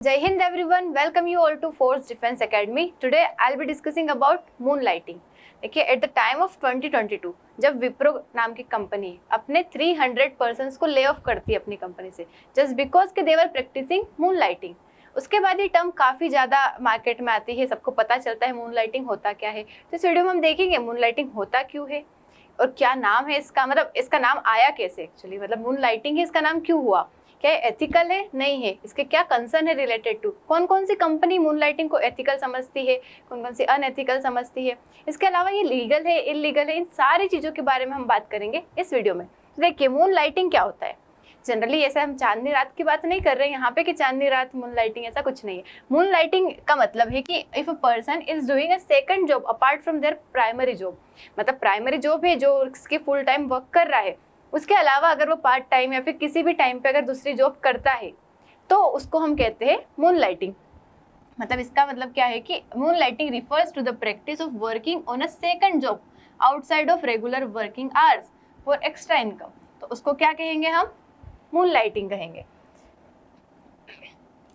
Jai Hind everyone, welcome you all to Force Defense Academy. Today I'll be discussing about moonlighting. देखिए at the time of 2022 जब विप्रो नाम की company अपने 300 persons को lay off करती है अपनी कंपनी से जस्ट बिकॉज के देवर प्रैक्टिसिंग मूनलाइटिंग, उसके बाद ये टर्म काफ़ी ज़्यादा मार्केट में आती है, सबको पता चलता है मूनलाइटिंग होता क्या है। तो इस वीडियो में हम देखेंगे मूनलाइटिंग होता क्यों है और क्या नाम है इसका, मतलब इसका नाम आया कैसे एक्चुअली, मतलब मूनलाइटिंग है इसका नाम क्यों हुआ, क्या एथिकल है नहीं है, इसके क्या कंसर्न है रिलेटेड टू, कौन कौन सी कंपनी मूनलाइटिंग को एथिकल समझती है, कौन कौन सी अनएथिकल समझती है, इसके अलावा ये लीगल है इलीगल है, इन सारी चीज़ों के बारे में हम बात करेंगे इस वीडियो में। देखिए मूनलाइटिंग क्या होता है। जनरली ऐसा हम चांदनी रात की बात नहीं कर रहे हैं यहाँ पे कि चांदनी रात मूनलाइटिंग, ऐसा कुछ नहीं है। मूनलाइटिंग का मतलब है कि if a person is doing a second job apart from there primary job, मतलब प्राइमरी जॉब है जो उसके फुल टाइम वर्क कर रहा है, उसके अलावा अगर वो पार्ट टाइम या फिर किसी भी टाइम पे अगर दूसरी जॉब करता है तो उसको हम कहते हैं मूनलाइटिंग। मतलब इसका मतलब क्या है कि moonlighting refers to the practice of working on a second job outside of regular working hours for extra income, तो उसको क्या कहेंगे हम, मूनलाइटिंग कहेंगे।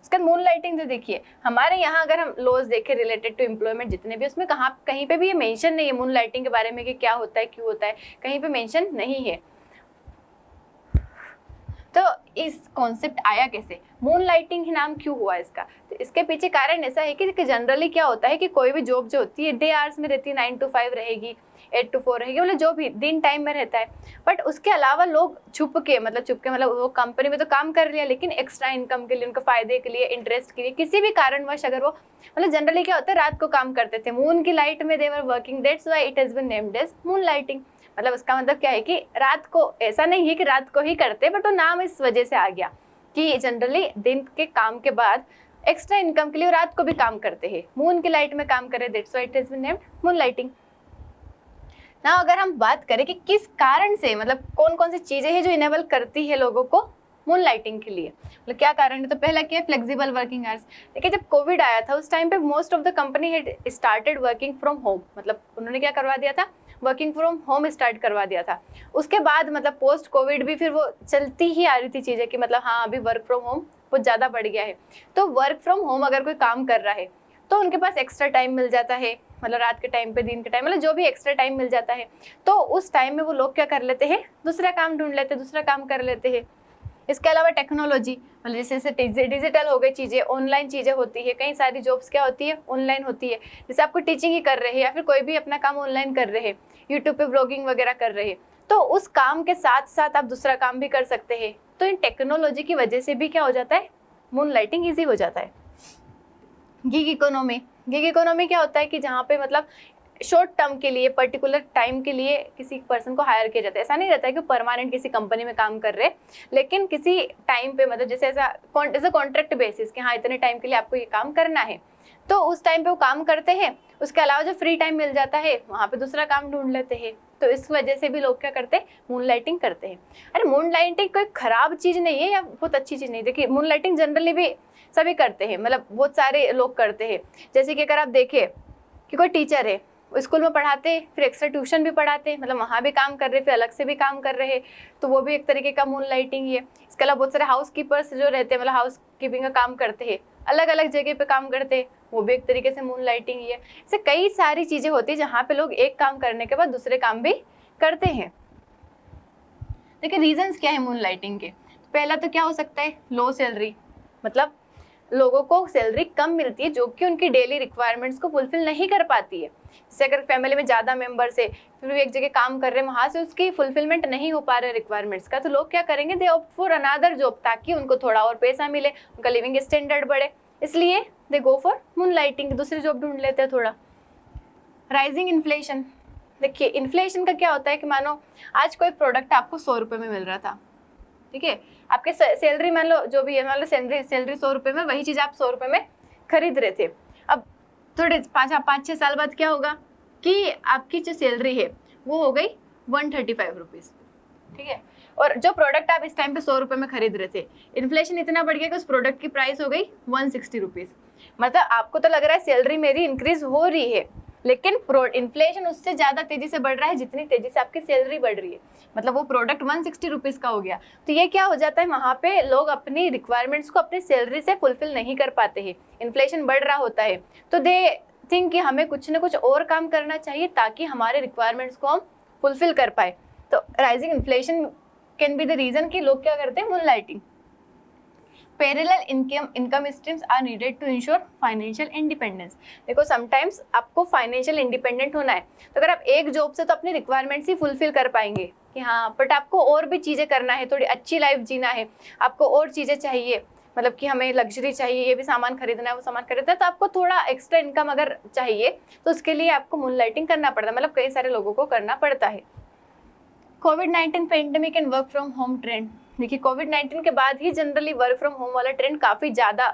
इसका मूनलाइटिंग तो देखिए हमारे यहाँ अगर हम लॉज देखें रिलेटेड टू एम्प्लॉयमेंट जितने भी, उसमें कहीं पे भी ये मेंशन नहीं है मूनलाइटिंग के बारे में कि क्या होता है क्यों होता है, कहीं पे मेंशन नहीं है। तो इस कॉन्सेप्ट आया कैसे, मूनलाइटिंग नाम क्यों हुआ इसका, तो इसके पीछे कारण ऐसा है कि जनरली क्या होता है कि कोई भी जॉब जो होती है डे आवर्स में रहती है, 9 to 5 रहेगी, 8 to 4 रहेगी, मतलब जो भी दिन टाइम में रहता है। बट उसके अलावा लोग छुप के मतलब वो कंपनी में तो काम कर लिया लेकिन एक्स्ट्रा इनकम के लिए, उनके फायदे के लिए, इंटरेस्ट के लिए, किसी भी कारणवश अगर वो मतलब जनरली क्या होता है रात को काम करते थे, मून की लाइट में they were working, that's why it has been named as moonlighting. मतलब उसका मतलब क्या है कि रात को, ऐसा नहीं है कि रात को ही करते, बट वो नाम इस वजह से आ गया कि जनरली दिन के काम के बाद एक्स्ट्रा इनकम के लिए रात को भी काम करते हैं, मून की लाइट में काम करे, that's why it has been named moonlighting. ना अगर हम बात करें कि किस कारण से, मतलब कौन कौन सी चीजें हैं जो इनेबल करती है लोगों को मूनलाइटिंग के लिए, मतलब क्या कारण है, तो पहला क्या है, फ्लेक्सिबल वर्किंग आवर्स। देखिए जब कोविड आया था उस टाइम पे most of the company had started working from home, मतलब उन्होंने क्या करवा दिया था, वर्किंग फ्रॉम होम स्टार्ट करवा दिया था। उसके बाद मतलब पोस्ट कोविड भी फिर वो चलती ही आ रही थी चीज़ें कि मतलब हाँ अभी वर्क फ्रॉम होम बहुत ज़्यादा बढ़ गया है। तो वर्क फ्रॉम होम अगर कोई काम कर रहा है तो उनके पास एक्स्ट्रा टाइम मिल जाता है, मतलब रात के टाइम पे, दिन के टाइम, मतलब जो भी एक्स्ट्रा टाइम मिल जाता है, तो उस टाइम में वो लोग क्या कर लेते हैं, दूसरा काम ढूंढ लेते हैं, दूसरा काम कर लेते हैं। इसके अलावा टेक्नोलॉजी, मतलब जैसे डिजिटल हो गई चीज़ें, ऑनलाइन चीज़ें होती है, कई सारी जॉब्स क्या होती है, ऑनलाइन होती है। जैसे आपको टीचिंग ही कर रहे हैं या फिर कोई भी अपना काम ऑनलाइन कर रहे हैं, यूट्यूब पे ब्लॉगिंग वगैरह कर रहे हैं, तो उस काम के साथ साथ आप दूसरा काम भी कर सकते हैं। तो इन टेक्नोलॉजी की वजह से भी क्या हो जाता है, मूनलाइटिंग ईजी हो जाता है। गिग इकोनॉमी क्या होता है कि जहाँ पे मतलब शॉर्ट टर्म के लिए, पर्टिकुलर टाइम के लिए किसी पर्सन को हायर किया जाता है। ऐसा नहीं रहता है कि परमानेंट किसी कंपनी में काम कर रहे, लेकिन किसी टाइम पे, मतलब जैसे ऐसा कॉन्ट्रैक्ट बेसिस कि हाँ इतने टाइम के लिए आपको ये काम करना है, तो उस टाइम पे वो काम करते हैं। उसके अलावा जो फ्री टाइम मिल जाता है वहाँ पे दूसरा काम ढूंढ लेते हैं। तो इस वजह से भी लोग क्या करते हैं, मूनलाइटिंग करते हैं। अरे मूनलाइटिंग कोई खराब चीज़ नहीं है या बहुत अच्छी चीज़ नहीं। देखिए मूनलाइटिंग जनरली भी सभी करते हैं, मतलब बहुत सारे लोग करते हैं। जैसे कि अगर आप देखें कि कोई टीचर है, वो स्कूल में पढ़ाते, फिर एक्स्ट्रा ट्यूशन भी पढ़ाते, मतलब वहाँ भी काम कर रहे, फिर अलग से भी काम कर रहे, तो वो भी एक तरीके का मूनलाइटिंग ही है। इसके अलावा बहुत सारे हाउस कीपर्स जो रहते हैं, मतलब हाउस कीपिंग का काम करते हैं, अलग अलग जगह पे काम करते हैं, वो भी एक तरीके से मूनलाइटिंग ही है। ऐसे कई सारी चीज़ें होती है जहाँ पे लोग एक काम करने के बाद दूसरे काम भी करते हैं। देखिए रीजंस क्या है मूनलाइटिंग के, पहला तो क्या हो सकता है, लो सैलरी, मतलब लोगों को सैलरी कम मिलती है जो कि उनकी डेली रिक्वायरमेंट्स को फुलफिल नहीं कर पाती है। जैसे अगर फैमिली में ज़्यादा मेंबर्स है, फिर भी एक जगह काम कर रहे हैं, वहाँ से उसकी फुलफिलमेंट नहीं हो पा रहे रिक्वायरमेंट्स का, तो लोग क्या करेंगे, दे ऑप्ट फॉर अनदर जॉब ताकि उनको थोड़ा और पैसा मिले, उनका लिविंग स्टैंडर्ड बढ़े, इसलिए दे गो फॉर मूनलाइटिंग, दूसरी जॉब ढूंढ लेते हैं थोड़ा। राइजिंग इन्फ्लेशन, देखिए इन्फ्लेशन का क्या होता है कि मानो आज कोई प्रोडक्ट आपको 100 रुपये में मिल रहा था, ठीक है, आपके सैलरी मान लो जो भी है, मान लो सैलरी 100 रुपये में, वही चीज़ आप 100 रुपये में खरीद रहे थे। अब थोड़े 5-6 साल बाद क्या होगा कि आपकी जो सैलरी है वो हो गई 135 रुपीज़, ठीक है, और जो प्रोडक्ट आप इस टाइम पे 100 रुपये में खरीद रहे थे, इन्फ्लेशन इतना बढ़ गया कि उस प्रोडक्ट की प्राइस हो गई 160 रुपीज़। मतलब आपको तो लग रहा है सैलरी मेरी इंक्रीज हो रही है, लेकिन इन्फ्लेशन उससे ज़्यादा तेज़ी से बढ़ रहा है जितनी तेज़ी से आपकी सैलरी बढ़ रही है। मतलब वो प्रोडक्ट 160 रुपीज़ का हो गया, तो ये क्या हो जाता है, वहाँ पे लोग अपनी रिक्वायरमेंट्स को अपनी सैलरी से फुलफिल नहीं कर पाते हैं, इन्फ्लेशन बढ़ रहा होता है, तो दे थिंक कि हमें कुछ ना कुछ और काम करना चाहिए ताकि हमारे रिक्वायरमेंट्स को हम फुलफिल कर पाए। तो rising inflation can be the reason कि लोग क्या करते हैं, moonlighting. Parallel income streams are needed to ensure financial independence. देखो समटाइम्स आपको फाइनेंशियल इंडिपेंडेंट होना है, तो अगर आप एक जॉब से तो अपनी रिक्वायरमेंट्स ही फुलफिल कर पाएंगे कि हाँ, बट आपको और भी चीज़ें करना है, थोड़ी अच्छी लाइफ जीना है, आपको और चीज़ें चाहिए, मतलब कि हमें लग्जरी चाहिए, ये भी सामान खरीदना है, वो सामान खरीदना है, तो आपको थोड़ा एक्स्ट्रा इनकम अगर चाहिए तो उसके लिए आपको मूनलाइटिंग करना पड़ता है, मतलब कई सारे लोगों को करना पड़ता है। कोविड-19 pandemic and work from home trend. देखिए कोविड-19 के बाद ही जनरली वर्क फ्रॉम होम वाला ट्रेंड काफ़ी ज़्यादा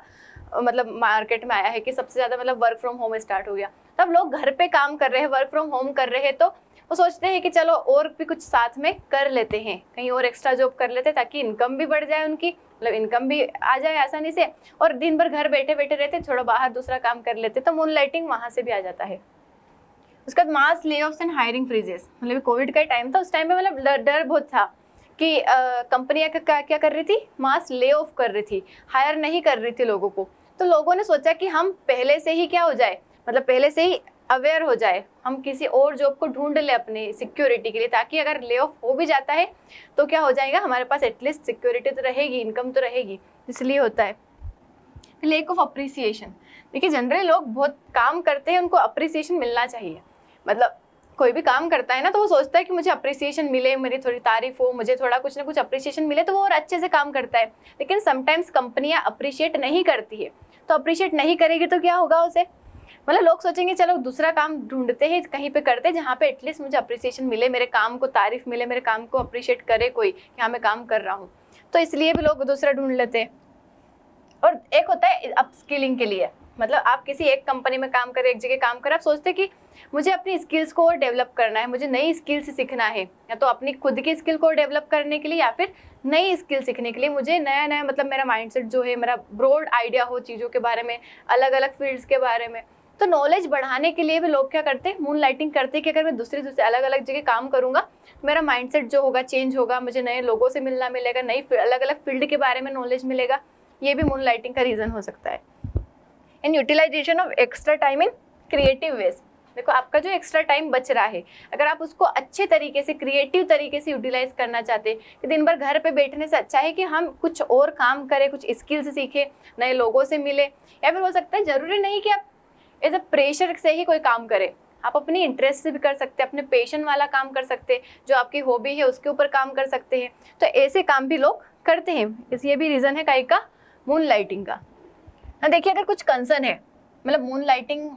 मतलब मार्केट में आया है कि सबसे ज़्यादा मतलब वर्क फ्रॉम होम स्टार्ट हो गया। तब लोग घर पे काम कर रहे हैं, वर्क फ्रॉम होम कर रहे हैं, तो वो सोचते हैं कि चलो और भी कुछ साथ में कर लेते हैं, कहीं और एक्स्ट्रा जॉब कर लेते हैं ताकि इनकम भी बढ़ जाए उनकी, मतलब इनकम भी आ जाए आसानी से, और दिन भर घर बैठे बैठे रहते, थोड़ा बाहर दूसरा काम कर लेते, तो मूनलाइटिंग वहाँ से भी आ जाता है। उसके बाद मास ले ऑफ्स एंड हायरिंग फ्रीजेस। मतलब कोविड का टाइम था, उस टाइम में मतलब डर बहुत था कि कंपनियां क्या कर रही थी, मास ले ऑफ कर रही थी, हायर नहीं कर रही थी लोगों को। तो लोगों ने सोचा कि हम पहले से ही क्या हो जाए, मतलब पहले से ही अवेयर हो जाए, हम किसी और जॉब को ढूंढ ले अपनी सिक्योरिटी के लिए, ताकि अगर ले ऑफ हो भी जाता है तो क्या हो जाएगा, हमारे पास एटलीस्ट सिक्योरिटी तो रहेगी, इनकम तो रहेगी, इसलिए होता है। Lake of appreciation. देखिए जनरली लोग बहुत काम करते हैं, उनको अप्रिसिएशन मिलना चाहिए, मतलब कोई भी काम करता है ना तो वो सोचता है कि मुझे अप्रिसिएशन मिले, मेरी थोड़ी तारीफ हो, मुझे थोड़ा कुछ ना कुछ अप्रिसिएशन मिले तो वो और अच्छे से काम करता है। लेकिन समटाइम्स कंपनियां अप्रिशिएट नहीं करती है, तो अप्रिशिएट नहीं करेगी तो क्या होगा उसे, मतलब लोग सोचेंगे चलो दूसरा काम ढूंढते हैं, कहीं पे करते हैं जहाँ पे एटलीस्ट मुझे अप्रिसिएशन मिले, मेरे काम को तारीफ मिले, मेरे काम को अप्रिशिएट करे कोई कि हाँ मैं काम कर रहा हूँ, तो इसलिए भी लोग दूसरा ढूंढ लेते हैं। और एक होता है अपस्किलिंग के लिए, मतलब आप किसी एक कंपनी में काम करें, एक जगह काम करें, आप सोचते हैं कि मुझे अपनी स्किल्स को और डेवलप करना है, मुझे नई स्किल्स सीखना है, या तो अपनी खुद की स्किल को डेवलप करने के लिए या फिर नई स्किल सीखने के लिए मुझे नया नया, मतलब मेरा माइंडसेट जो है, मेरा ब्रॉड आइडिया हो चीज़ों के बारे में, अलग अलग फील्ड्स के बारे में। तो नॉलेज बढ़ाने के लिए भी लोग क्या करते हैं, मूनलाइटिंग करते हैं कि अगर मैं दूसरे अलग अलग जगह काम करूँगा, मेरा माइंडसेट जो होगा चेंज होगा, मुझे नए लोगों से मिलना मिलेगा, नई अलग अलग फील्ड के बारे में नॉलेज मिलेगा, ये भी मूनलाइटिंग का रीज़न हो सकता है। In utilization of extra time in creative ways. देखो आपका जो एक्स्ट्रा टाइम बच रहा है, अगर आप उसको अच्छे तरीके से, क्रिएटिव तरीके से यूटिलाइज करना चाहते हैं, कि दिन भर घर पे बैठने से अच्छा है कि हम कुछ और काम करें, कुछ स्किल्स सीखें, नए लोगों से मिले, या फिर हो सकता है जरूरी नहीं कि आप एज अ प्रेशर से ही कोई काम करें, आप अपनी इंटरेस्ट से भी कर सकते हैं, अपने पैशन वाला काम कर सकते हैं, जो आपकी हॉबी है उसके ऊपर काम कर सकते हैं, तो ऐसे काम भी लोग करते हैं। ये भी रीज़न है काहे का, मूनलाइटिंग का। ना देखिए अगर कुछ कंसर्न है, मतलब मूनलाइटिंग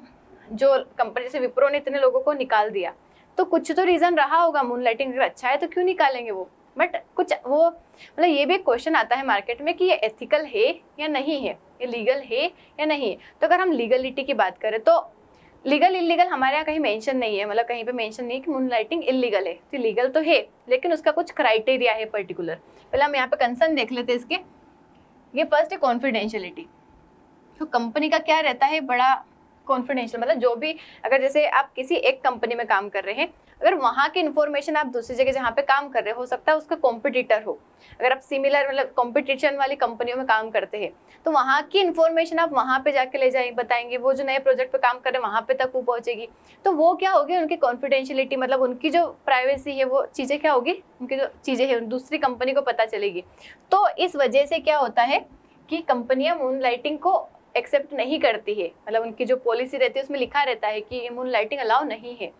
जो कंपनी जैसे विप्रो ने इतने लोगों को निकाल दिया, तो कुछ तो रीज़न रहा होगा, मूनलाइटिंग अगर अच्छा है तो क्यों निकालेंगे वो, बट कुछ वो, मतलब ये भी एक क्वेश्चन आता है मार्केट में कि ये एथिकल है या नहीं है, ये लीगल है या नहीं है। तो अगर हम लीगलिटी की बात करें तो लीगल इलीगल हमारे यहाँ कहीं मेंशन नहीं है, मतलब कहीं पे मेंशन नहीं है कि मूनलाइटिंग इलीगल है, तो लीगल तो है लेकिन उसका कुछ क्राइटेरिया है पर्टिकुलर। पहले हम यहाँ पे कंसर्न देख लेते हैं इसके। ये फर्स्ट है कॉन्फिडेंशियलिटी। तो कंपनी का क्या रहता है, बड़ा कॉन्फिडेंशियल, मतलब जो भी, अगर जैसे आप किसी एक कंपनी में काम कर रहे हैं, अगर वहाँ की इन्फॉर्मेशन आप दूसरी जगह जहाँ पे काम कर रहे हो सकता है उसका कॉम्पिटिटर हो, अगर आप सिमिलर मतलब कॉम्पिटिशन वाली कंपनियों में काम करते हैं तो वहाँ की इन्फॉर्मेशन आप वहाँ पे जाके ले जाएंगे, बताएंगे, वो जो नए प्रोजेक्ट पे काम कर रहे हैं वहाँ पे तक वो पहुँचेगी, तो वो क्या होगी, उनकी कॉन्फिडेंशियलिटी, मतलब उनकी जो प्राइवेसी है, वो चीज़ें क्या होगी, उनकी जो चीज़ें हैं दूसरी कंपनी को पता चलेगी। तो इस वजह से क्या होता है कि कंपनियां मूनलाइटिंग को एक्सेप्ट नहीं करती है, मतलब उनकी जो पॉलिसी रहती है उसमें लिखा रहता है कि ये मूनलाइटिंग अलाउ नहीं है।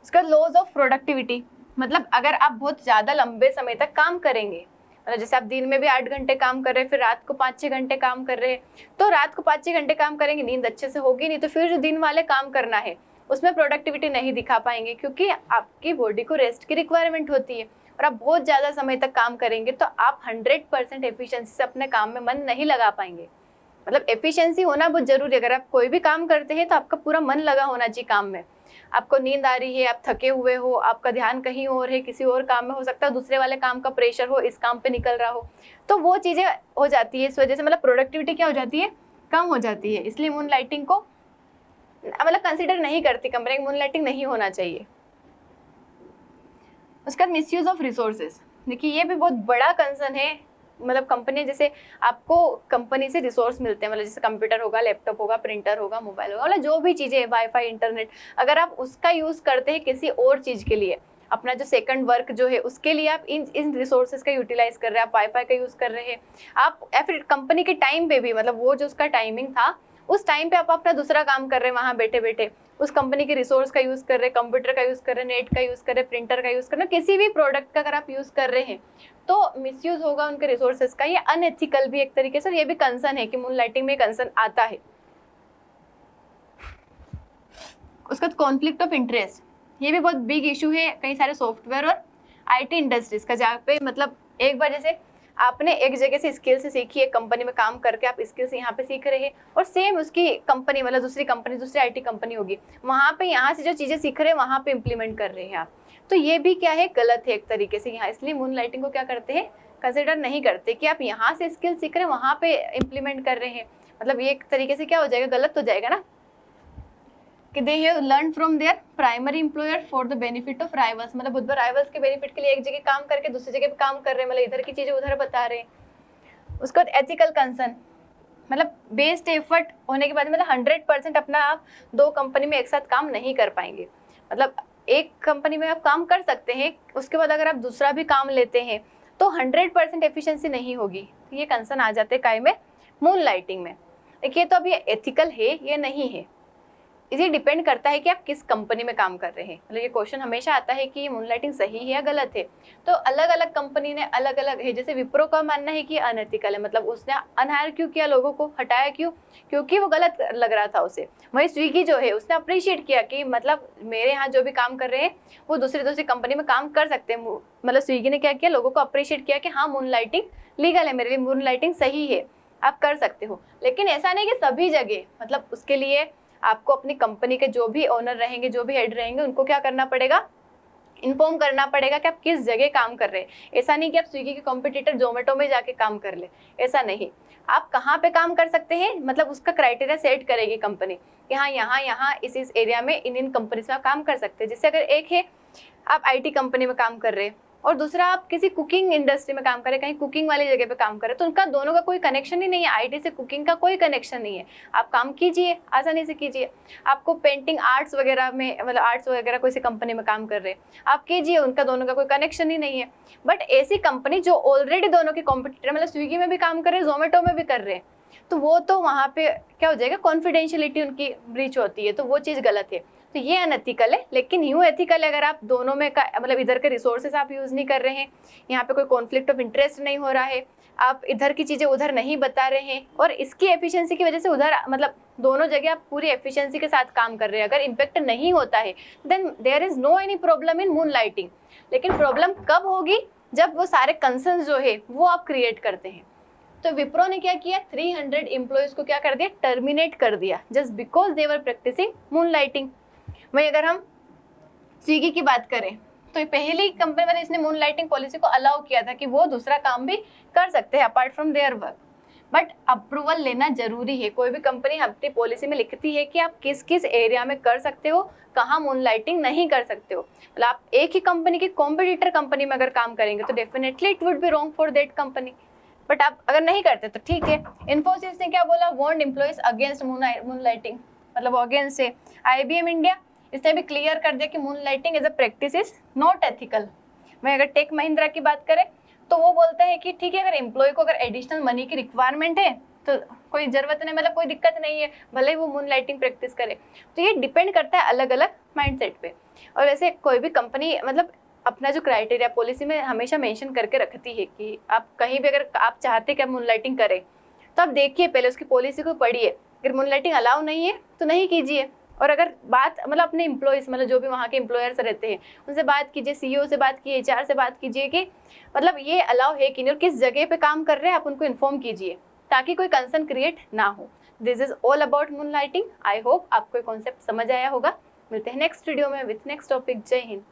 उसका लॉज ऑफ प्रोडक्टिविटी, मतलब अगर आप बहुत ज़्यादा लंबे समय तक काम करेंगे, मतलब जैसे आप दिन में भी 8 घंटे काम कर रहे हैं, फिर रात को 5-6 घंटे काम कर रहे हैं, तो रात को 5-6 घंटे काम करेंगे, नींद अच्छे से होगी नहीं, तो फिर जो दिन वाले काम करना है उसमें प्रोडक्टिविटी नहीं दिखा पाएंगे, क्योंकि आपकी बॉडी को रेस्ट की रिक्वायरमेंट होती है, और आप बहुत ज़्यादा समय तक काम करेंगे तो आप 100% एफिशिएंसी से अपने काम में मन नहीं लगा पाएंगे। मतलब एफिशिएंसी होना बहुत जरूरी है, अगर आप कोई भी काम करते हैं तो आपका पूरा मन लगा होना चाहिए काम में। आपको नींद आ रही है, आप थके हुए हो, आपका ध्यान कहीं और है, किसी और काम में, हो सकता है दूसरे वाले काम का प्रेशर हो, इस काम पे निकल रहा हो, तो वो चीज़ें हो जाती है, इस वजह से मतलब प्रोडक्टिविटी क्या हो जाती है, कम हो जाती है। इसलिए मूनलाइटिंग को मतलब कंसिडर नहीं करती कंपनी, मून लाइटिंग नहीं होना चाहिए। उसके बाद मिसयूज ऑफ रिसोर्सेज, देखिए ये भी बहुत बड़ा कंसर्न है। मतलब कंपनी, जैसे आपको कंपनी से रिसोर्स मिलते हैं, मतलब जैसे कंप्यूटर होगा, लैपटॉप होगा, प्रिंटर होगा, मोबाइल होगा, मतलब जो भी चीज़ें, वाईफाई, इंटरनेट, अगर आप उसका यूज़ करते हैं किसी और चीज़ के लिए, अपना जो सेकंड वर्क जो है उसके लिए आप इन रिसोर्सेज का यूटिलाइज कर रहे हैं, आप वाईफाई का यूज़ कर रहे हैं, आप या फिर कंपनी के टाइम पे भी, मतलब वो जो उसका टाइमिंग था उस टाइम पे आप अपना दूसरा काम कर रहे हैं, वहाँ बैठे बैठे उस कंपनी के रिसोर्स का यूज़ कर रहे हैं, कंप्यूटर का यूज़ कर रहे हैं, नेट का यूज़ कर रहे हैं, प्रिंटर का यूज़ कर रहे हैं, किसी भी प्रोडक्ट का अगर आप यूज़ कर रहे हैं तो मिसयूज होगा उनके रिसोर्सेज का। ये अनएथिकल भी एक तरीके से, ये भी कंसर्न है कि मून लाइटिंग में कंसर्न आता है। उसका कॉन्फ्लिक्ट ऑफ इंटरेस्ट, ये भी बहुत बिग इशू है कई सारे सॉफ्टवेयर और आईटी इंडस्ट्रीज का, जहाँ पे मतलब एक बार जैसे आपने एक जगह से स्किल से सीखी है, कंपनी में काम करके आप स्किल से यहाँ पे सीख रहे हैं, और सेम उसकी कंपनी, मतलब दूसरी कंपनी, दूसरी आईटी कंपनी होगी, वहाँ पे यहाँ से जो चीज़ें सीख रहे हैं वहाँ पे इम्प्लीमेंट कर रहे हैं आप, तो ये भी क्या है, गलत है एक तरीके से यहाँ। इसलिए मून लाइटिंग को क्या करते हैं, कंसिडर नहीं करते कि आप यहाँ से स्किल सीख रहे हैं वहाँ पे इम्प्लीमेंट कर रहे हैं, मतलब ये एक तरीके से क्या हो जाएगा, गलत हो जाएगा ना, कि they have learn from there primary employer for the benefit of rivals, मतलब बुध राइवल्स के बेनिफिट के लिए एक जगह काम करके दूसरी जगह पे काम कर रहे हैं, मतलब इधर की चीजें उधर बता रहे हैं। उसके बाद एथिकल कंसर्न, मतलब बेस्ड एफर्ट होने के बाद, मतलब 100% अपना आप दो कंपनी में एक साथ काम नहीं कर पाएंगे, मतलब एक कंपनी में आप काम कर सकते हैं, उसके बाद अगर आप दूसरा भी काम लेते हैं तो 100% एफिशिएंसी नहीं होगी, तो ये कंसर्न आ जाते हैं काय में, मून लाइटिंग में। देखिए तो अब ये एथिकल है ये नहीं है, इसे डिपेंड करता है कि आप किस कंपनी में काम कर रहे हैं, मतलब ये क्वेश्चन हमेशा आता है कि ये मूनलाइटिंग सही है या गलत है, तो अलग अलग कंपनी ने अलग अलग है। जैसे विप्रो का मानना है कि अनएथिकल है, मतलब उसने अनहायर क्यों किया, लोगों को हटाया क्यों, क्योंकि वो गलत लग रहा था उसे। वहीं स्विगी जो है उसने अप्रिशिएट किया कि मतलब मेरे यहाँ जो भी काम कर रहे हैं वो दूसरी कंपनी में काम कर सकते हैं, मतलब स्विगी ने क्या किया, लोगों को अप्रिशिएट किया कि हाँ मूनलाइटिंग लीगल है, मेरे लिए मूनलाइटिंग सही है, आप कर सकते हो। लेकिन ऐसा नहीं कि सभी जगह, मतलब उसके लिए आपको अपनी कंपनी के जो भी ओनर रहेंगे, जो भी हेड रहेंगे, उनको क्या करना पड़ेगा, इन्फॉर्म करना पड़ेगा कि आप किस जगह काम कर रहे हैं। ऐसा नहीं कि आप स्विगी के कॉम्पिटिटर जोमेटो में जाके काम कर ले, ऐसा नहीं। आप कहाँ पे काम कर सकते हैं, मतलब उसका क्राइटेरिया सेट करेगी कंपनी कि हाँ यहाँ इस एरिया में इन कंपनीज में आप काम कर सकते हैं। जैसे अगर एक है आप आईटी कंपनी में काम कर रहे हैं और दूसरा आप किसी कुकिंग इंडस्ट्री में काम करें, कहीं कुकिंग वाली जगह पे काम करें, तो उनका दोनों का कोई कनेक्शन ही नहीं है, आईटी से कुकिंग का कोई कनेक्शन नहीं है। आप काम कीजिए, आसानी से कीजिए। आपको पेंटिंग आर्ट्स वगैरह में, मतलब आर्ट्स वगैरह कोई सी कंपनी में काम कर रहे हैं, आप कीजिए, उनका दोनों का कोई कनेक्शन ही नहीं है। बट ऐसी कंपनी जो ऑलरेडी दोनों के कॉम्पिटिटर, मतलब स्विगी में भी काम कर रहे हैं, जोमेटो में भी कर रहे हैं, तो वो तो वहाँ पे क्या हो जाएगा, कॉन्फिडेंशियलिटी उनकी ब्रीच होती है, तो वो चीज़ गलत है। तो ये अनएथिकल है। लेकिन यूँ एथिकल है अगर आप दोनों में का, मतलब इधर के रिसोर्सेज आप यूज़ नहीं कर रहे हैं, यहाँ पे कोई कॉन्फ्लिक्ट ऑफ इंटरेस्ट नहीं हो रहा है, आप इधर की चीज़ें उधर नहीं बता रहे हैं, और इसकी एफिशिएंसी की वजह से उधर, मतलब दोनों जगह आप पूरी एफिशिएंसी के साथ काम कर रहे हैं, अगर इम्पैक्ट नहीं होता है then there is no any problem in moonlighting. लेकिन प्रॉब्लम कब होगी, जब वो सारे कंसर्न्स जो है वो आप क्रिएट करते हैं। तो विप्रो ने क्या किया, 300 एम्प्लॉयज को क्या कर दिया, टर्मिनेट कर दिया, just because they were practicing moonlighting. वहीं अगर हम स्विगी की बात करें तो पहली कंपनी वाले इसने मून लाइटिंग पॉलिसी को अलाउ किया था कि वो दूसरा काम भी कर सकते हैं apart from their work, but approval लेना जरूरी है। कोई भी कंपनी अपनी पॉलिसी में लिखती है कि आप किस किस एरिया में कर सकते हो, कहाँ मून लाइटिंग नहीं कर सकते हो। मतलब आप एक ही कंपनी की कॉम्पिटिटर कंपनी में अगर काम करेंगे तो definitely it would be wrong for that company, but आप अगर नहीं करते तो ठीक है। इन्फोसिस ने क्या बोला, warned employees against moon lighting, मतलब वो अगेंस्ट है। IBM इंडिया, इसने भी क्लियर कर दिया कि moonlighting as a practice is not ethical. वहीं अगर टेक महिंद्रा की बात करें तो वो बोलता है कि ठीक है, अगर एम्प्लॉय को अगर एडिशनल मनी की रिक्वायरमेंट है तो कोई ज़रूरत नहीं, मतलब कोई दिक्कत नहीं है, भले ही वो मून लाइटिंग प्रैक्टिस करे। तो ये डिपेंड करता है अलग अलग माइंडसेट पे। और वैसे कोई भी कंपनी मतलब अपना जो क्राइटेरिया पॉलिसी में हमेशा मेंशन करके रखती है कि आप कहीं भी अगर आप चाहते कि आप मून लाइटिंग करें तो आप देखिए, पहले उसकी पॉलिसी को पढ़िए, अगर मून लाइटिंग अलाउ नहीं है तो नहीं कीजिए। और अगर बात मतलब अपने एम्प्लॉयज़, मतलब जो भी वहाँ के एम्प्लॉयर्स रहते हैं उनसे बात कीजिए, CEO से बात कीजिए, HR से बात कीजिए कि मतलब ये अलाउ है कि नहीं और किस जगह पे काम कर रहे हैं, आप उनको इन्फॉर्म कीजिए ताकि कोई कंसर्न क्रिएट ना हो। This is all about moon lighting. I hope आपको ये कॉन्सेप्ट समझ आया होगा। मिलते हैं नेक्स्ट वीडियो में विथ नेक्स्ट टॉपिक। जय हिंद।